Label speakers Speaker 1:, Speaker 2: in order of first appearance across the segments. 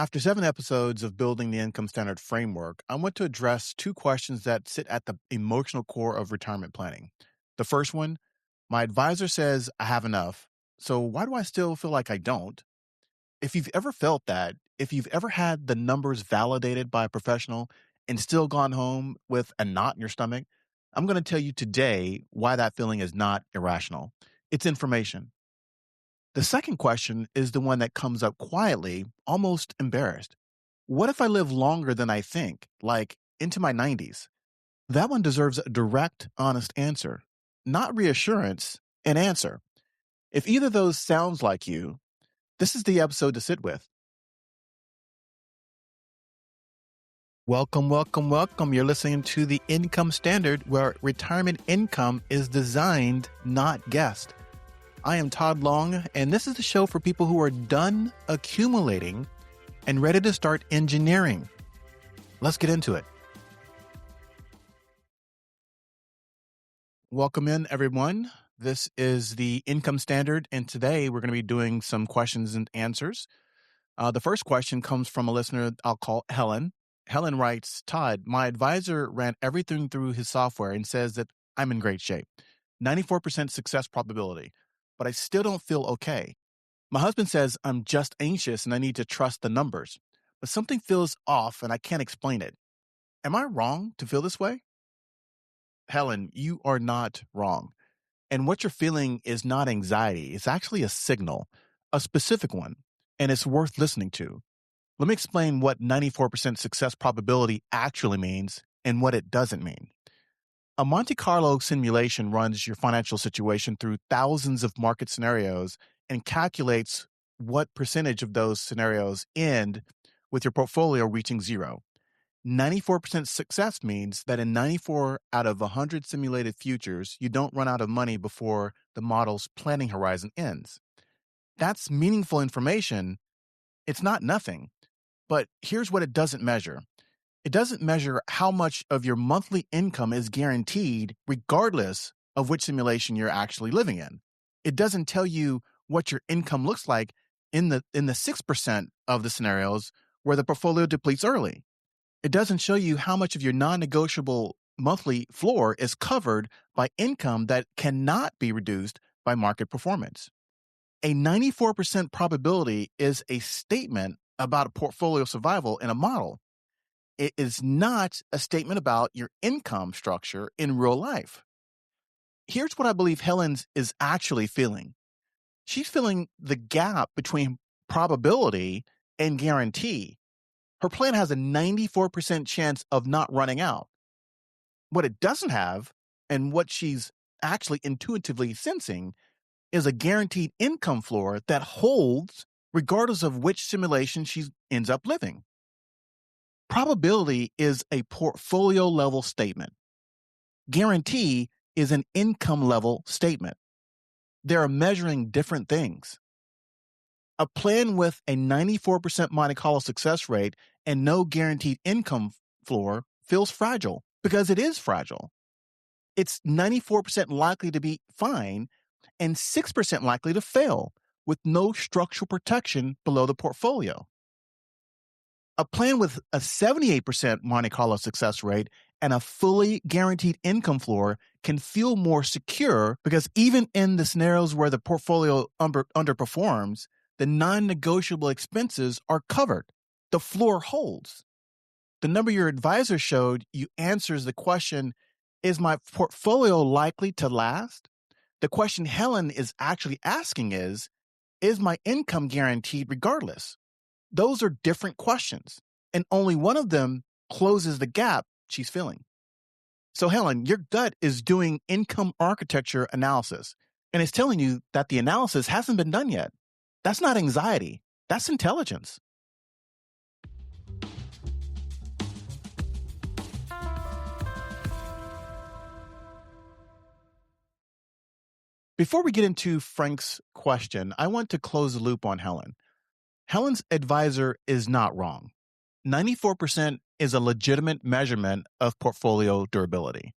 Speaker 1: After 7 episodes of building the income standard framework, I want to address two questions that sit at the emotional core of retirement planning. The first one, my advisor says I have enough. So why do I still feel like I don't? If you've ever felt that, if you've ever had the numbers validated by a professional and still gone home with a knot in your stomach, I'm going to tell you today why that feeling is not irrational. It's information. The second question is the one that comes up quietly, almost embarrassed. What if I live longer than I think, like into my 90s? That one deserves a direct, honest answer, not reassurance, an answer. If either of those sounds like you, this is the episode to sit with. Welcome, welcome, welcome. You're listening to The Income Standard, where retirement income is designed, not guessed. I am Todd Long, and this is the show for people who are done accumulating and ready to start engineering. Let's get into it. Welcome in, everyone. This is the Income Standard, and today we're going to be doing some questions and answers. The first question comes from a listener I'll call Helen. Helen writes, Todd, my advisor ran everything through his software and says that I'm in great shape. 94% success probability, but I still don't feel okay. My husband says I'm just anxious and I need to trust the numbers, but something feels off and I can't explain it. Am I wrong to feel this way? Helen, you are not wrong. And what you're feeling is not anxiety. It's actually a signal, a specific one, and it's worth listening to. Let me explain what 94% success probability actually means and what it doesn't mean. A Monte Carlo simulation runs your financial situation through thousands of market scenarios and calculates what percentage of those scenarios end with your portfolio reaching zero. 94% success means that in 94 out of 100 simulated futures, you don't run out of money before the model's planning horizon ends. That's meaningful information. It's not nothing. But here's what it doesn't measure. It doesn't measure how much of your monthly income is guaranteed regardless of which simulation you're actually living in. It doesn't tell you what your income looks like in the 6% of the scenarios where the portfolio depletes early. It doesn't show you how much of your non-negotiable monthly floor is covered by income that cannot be reduced by market performance. A 94% probability is a statement about a portfolio survival in a model. It is not a statement about your income structure in real life. Here's what I believe Helen is actually feeling. She's feeling the gap between probability and guarantee. Her plan has a 94% chance of not running out. What it doesn't have, and what she's actually intuitively sensing, is a guaranteed income floor that holds regardless of which simulation she ends up living. Probability is a portfolio level statement. Guarantee is an income level statement. They're measuring different things. A plan with a 94% Monte Carlo success rate and no guaranteed income floor feels fragile because it is fragile. It's 94% likely to be fine and 6% likely to fail with no structural protection below the portfolio. A plan with a 78% Monte Carlo success rate and a fully guaranteed income floor can feel more secure because even in the scenarios where the portfolio underperforms, the non-negotiable expenses are covered. The floor holds. The number your advisor showed you answers the question, is my portfolio likely to last? The question Helen is actually asking is my income guaranteed regardless? Those are different questions, and only one of them closes the gap she's feeling. So Helen, your gut is doing income architecture analysis, and it's telling you that the analysis hasn't been done yet. That's not anxiety. That's intelligence. Before we get into Frank's question, I want to close the loop on Helen. Helen's advisor is not wrong. 94% is a legitimate measurement of portfolio durability.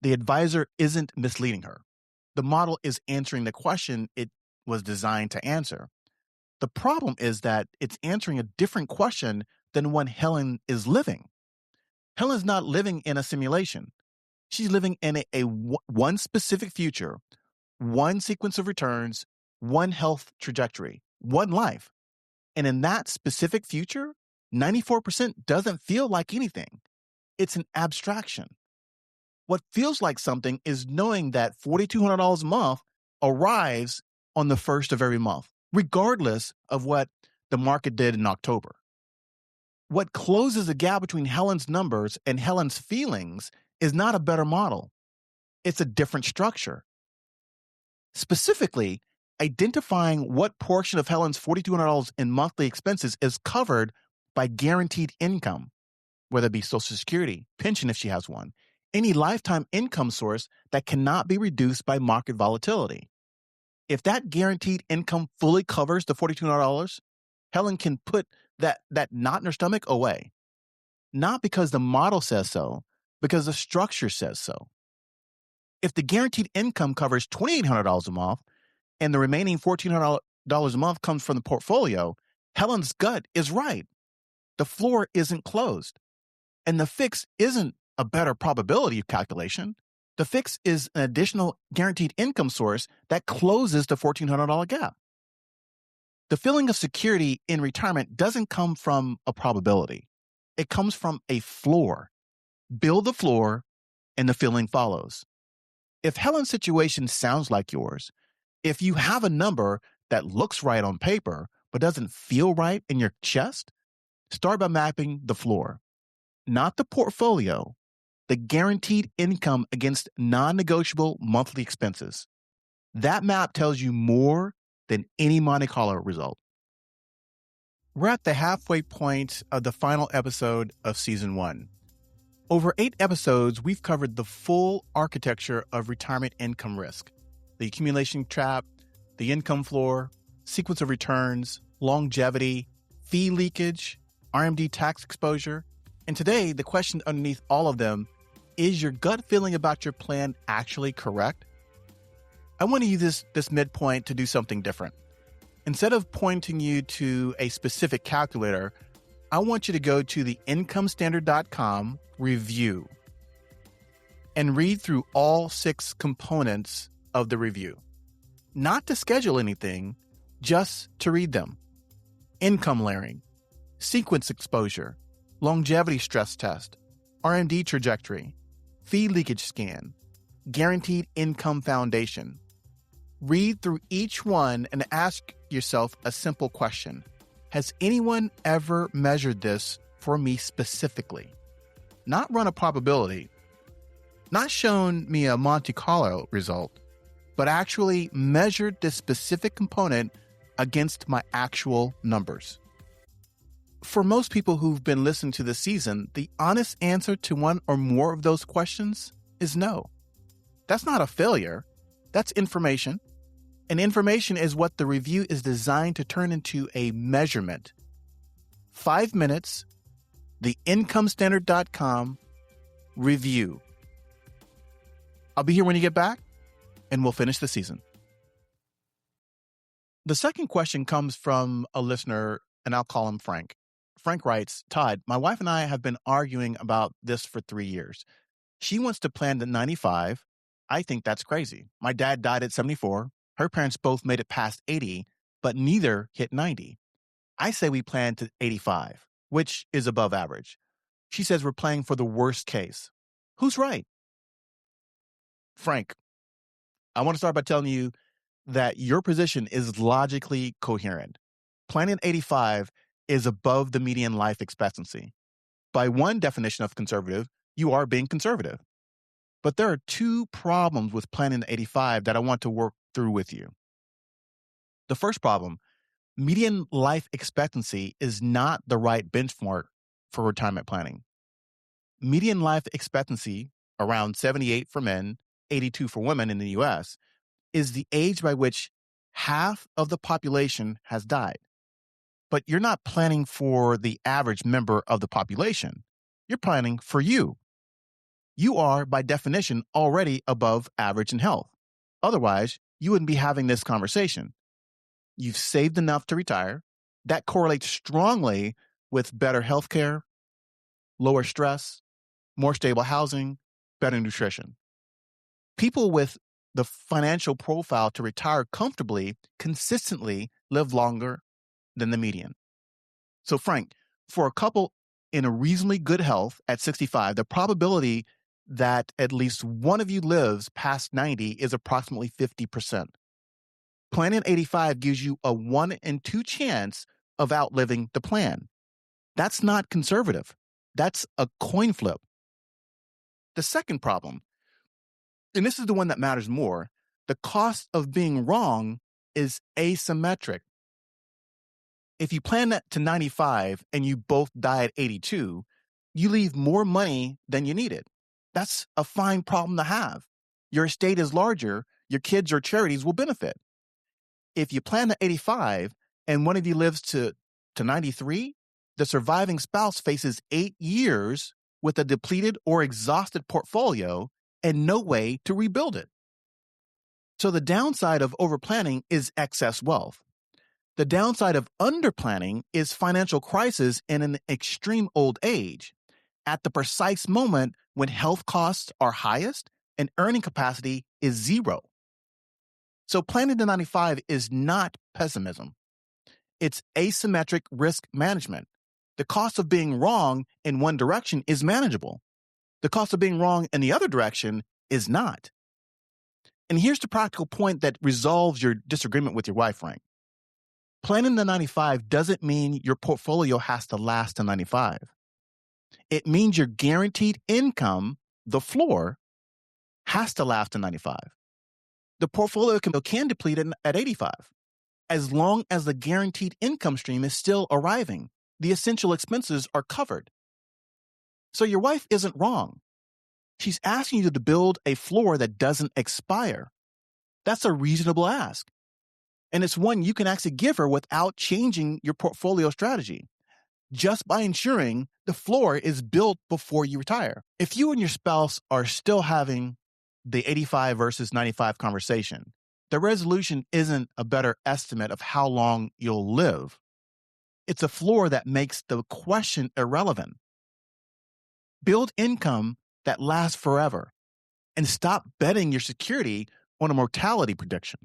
Speaker 1: The advisor isn't misleading her. The model is answering the question it was designed to answer. The problem is that it's answering a different question than one Helen is living. Helen's not living in a simulation. She's living in one specific future, one sequence of returns, one health trajectory, one life. And in that specific future, 94% doesn't feel like anything. It's an abstraction. What feels like something is knowing that $4,200 a month arrives on the first of every month, regardless of what the market did in October. What closes the gap between Helen's numbers and Helen's feelings is not a better model. It's a different structure. Specifically, identifying what portion of Helen's $4,200 in monthly expenses is covered by guaranteed income, whether it be Social Security, pension if she has one, any lifetime income source that cannot be reduced by market volatility. If that guaranteed income fully covers the $4,200, Helen can put that knot in her stomach away. Not because the model says so, because the structure says so. If the guaranteed income covers $2,800 a month and the remaining $1,400 a month comes from the portfolio, Helen's gut is right. The floor isn't closed. And the fix isn't a better probability calculation. The fix is an additional guaranteed income source that closes the $1,400 gap. The feeling of security in retirement doesn't come from a probability. It comes from a floor. Build the floor, and the feeling follows. If Helen's situation sounds like yours, if you have a number that looks right on paper but doesn't feel right in your chest, start by mapping the floor. Not the portfolio, the guaranteed income against non-negotiable monthly expenses. That map tells you more than any Monte Carlo result. We're at the halfway point of the final episode of Season 1. Over 8 episodes, we've covered the full architecture of retirement income risk, the accumulation trap, the income floor, sequence of returns, longevity, fee leakage, RMD tax exposure. And today, the question underneath all of them, is your gut feeling about your plan actually correct? I want to use this midpoint to do something different. Instead of pointing you to a specific calculator, I want you to go to the incomestandard.com review and read through all 6 components of the review. Not to schedule anything, just to read them. Income layering, sequence exposure, longevity stress test, RMD trajectory, fee leakage scan, guaranteed income foundation. Read through each one and ask yourself a simple question. Has anyone ever measured this for me specifically? Not run a probability, not shown me a Monte Carlo result, but actually measured this specific component against my actual numbers. For most people who've been listening to this season, the honest answer to one or more of those questions is no. That's not a failure. That's information. And information is what the review is designed to turn into a measurement. 5 minutes, the incomestandard.com review. I'll be here when you get back, and we'll finish the season. The second question comes from a listener, and I'll call him Frank. Frank writes, Todd, my wife and I have been arguing about this for 3 years. She wants to plan to 95. I think that's crazy. My dad died at 74. Her parents both made it past 80, but neither hit 90. I say we plan to 85, which is above average. She says we're playing for the worst case. Who's right? Frank, I want to start by telling you that your position is logically coherent. Planning 85 is above the median life expectancy. By one definition of conservative, you are being conservative. But there are 2 problems with planning 85 that I want to work through with you. The first problem, median life expectancy is not the right benchmark for retirement planning. Median life expectancy, around 78 for men, 82 for women in the US, is the age by which half of the population has died. But you're not planning for the average member of the population. You're planning for you. You are, by definition, already above average in health. Otherwise, you wouldn't be having this conversation. you've saved enough to retire. That correlates strongly with better healthcare, lower stress, more stable housing, better nutrition. People with the financial profile to retire comfortably consistently live longer than the median. So, Frank, for a couple in a reasonably good health at 65, the probability that at least one of you lives past 90 is approximately 50%. Planning at 85 gives you a 1 in 2 chance of outliving the plan. That's not conservative. That's a coin flip. The second problem, and this is the one that matters more, the cost of being wrong is asymmetric. If you plan that to 95 and you both die at 82, you leave more money than you needed. That's a fine problem to have. Your estate is larger, your kids or charities will benefit. If you plan to 85 and one of you lives to 93, the surviving spouse faces 8 years with a depleted or exhausted portfolio and no way to rebuild it. So the downside of overplanning is excess wealth. The downside of underplanning is financial crisis in an extreme old age, at the precise moment when health costs are highest and earning capacity is zero. So planning to 95 is not pessimism. It's asymmetric risk management. The cost of being wrong in one direction is manageable. The cost of being wrong in the other direction is not. And here's the practical point that resolves your disagreement with your wife, Frank. Planning to 95 doesn't mean your portfolio has to last to 95. It means your guaranteed income, the floor, has to last to 95. The portfolio can deplete at 85. As long as the guaranteed income stream is still arriving, the essential expenses are covered. So your wife isn't wrong. She's asking you to build a floor that doesn't expire. That's a reasonable ask. And it's one you can actually give her without changing your portfolio strategy, just by ensuring the floor is built before you retire. If you and your spouse are still having the 85 versus 95 conversation, the resolution isn't a better estimate of how long you'll live. It's a floor that makes the question irrelevant. Build income that lasts forever and stop betting your security on a mortality prediction.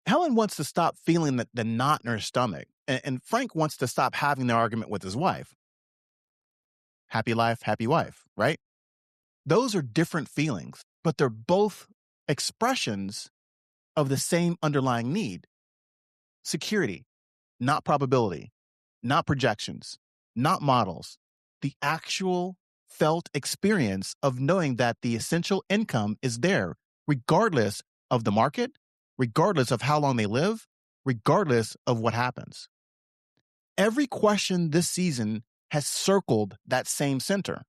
Speaker 1: Helen wants to stop feeling the knot in her stomach, and Frank wants to stop having the argument with his wife. Happy life, happy wife, right? Those are different feelings, but they're both expressions of the same underlying need. Security, not probability, not projections, not models. The actual felt experience of knowing that the essential income is there, regardless of the market, regardless of how long they live, regardless of what happens. Every question this season has circled that same center.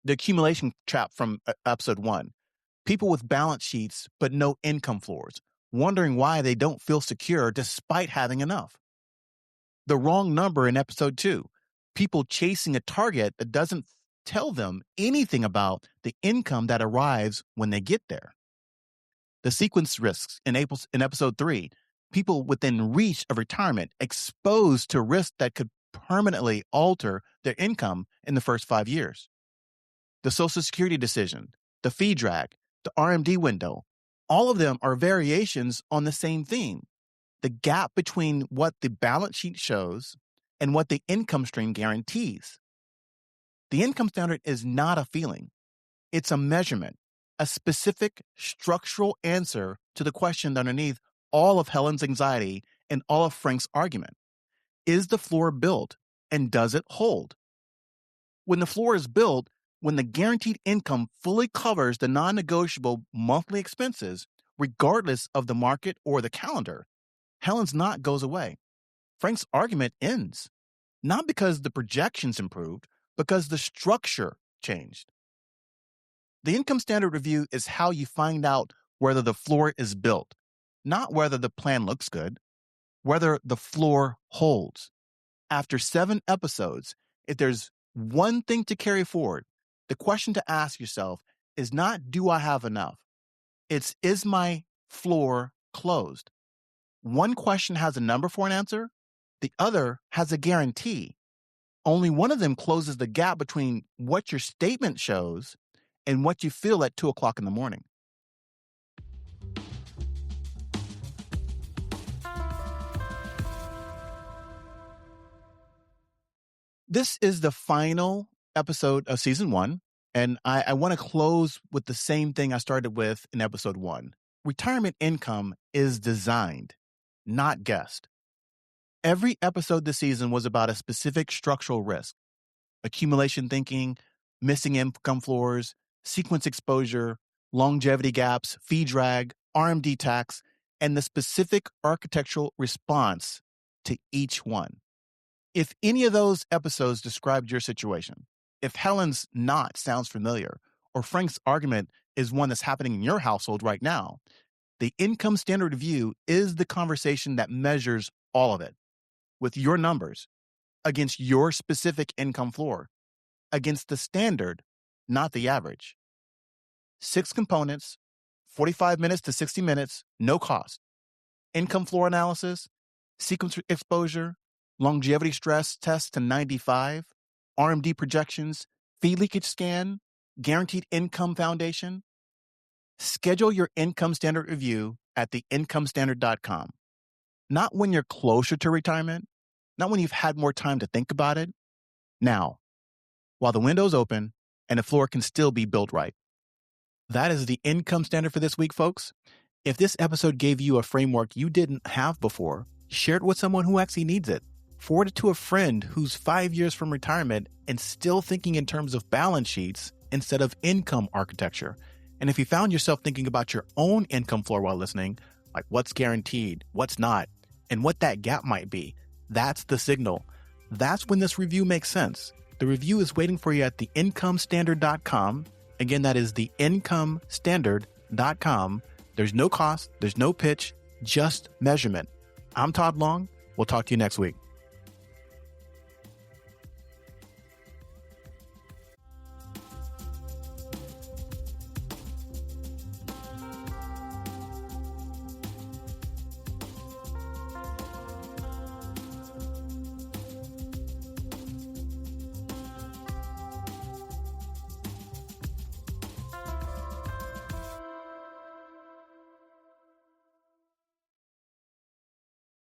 Speaker 1: The accumulation trap from episode 1. People with balance sheets but no income floors, wondering why they don't feel secure despite having enough. The wrong number in episode 2. People chasing a target that doesn't tell them anything about the income that arrives when they get there. The sequence risks in episode 3. People within reach of retirement exposed to risks that could permanently alter their income in the first 5 years. The Social Security decision, the fee drag, the RMD window, all of them are variations on the same theme. The gap between what the balance sheet shows and what the income stream guarantees. The income standard is not a feeling. It's a measurement, a specific structural answer to the question underneath all of Helen's anxiety and all of Frank's argument. Is the floor built, and does it hold? When the floor is built, when the guaranteed income fully covers the non-negotiable monthly expenses, regardless of the market or the calendar, Helen's knot goes away. Frank's argument ends, not because the projections improved, because the structure changed. The income standard review is how you find out whether the floor is built, not whether the plan looks good, whether the floor holds. After 7 episodes, if there's one thing to carry forward. The question to ask yourself is not, do I have enough? It's, is my floor closed? One question has a number for an answer. The other has a guarantee. Only one of them closes the gap between what your statement shows and what you feel at 2 o'clock in the morning. This is the final episode of season 1, and I want to close with the same thing I started with in episode 1. Retirement income is designed, not guessed. Every episode this season was about a specific structural risk: accumulation thinking, missing income floors, sequence exposure, longevity gaps, fee drag, RMD tax, and the specific architectural response to each one. If any of those episodes described your situation, if Helen's not sounds familiar, or Frank's argument is one that's happening in your household right now, the income standard review is the conversation that measures all of it with your numbers against your specific income floor, against the standard, not the average. 6 components, 45 minutes to 60 minutes, no cost. Income floor analysis, sequence exposure, longevity stress test to 95, RMD projections, fee leakage scan, guaranteed income foundation. Schedule your income standard review at theincomestandard.com. Not when you're closer to retirement, not when you've had more time to think about it. Now, while the window's open and the floor can still be built right. That is the income standard for this week, folks. If this episode gave you a framework you didn't have before, share it with someone who actually needs it. Forward it to a friend who's 5 years from retirement and still thinking in terms of balance sheets instead of income architecture. And if you found yourself thinking about your own income floor while listening, like what's guaranteed, what's not, and what that gap might be, that's the signal. That's when this review makes sense. The review is waiting for you at theincomestandard.com. Again, that is theincomestandard.com. There's no cost, there's no pitch, just measurement. I'm Todd Long. We'll talk to you next week.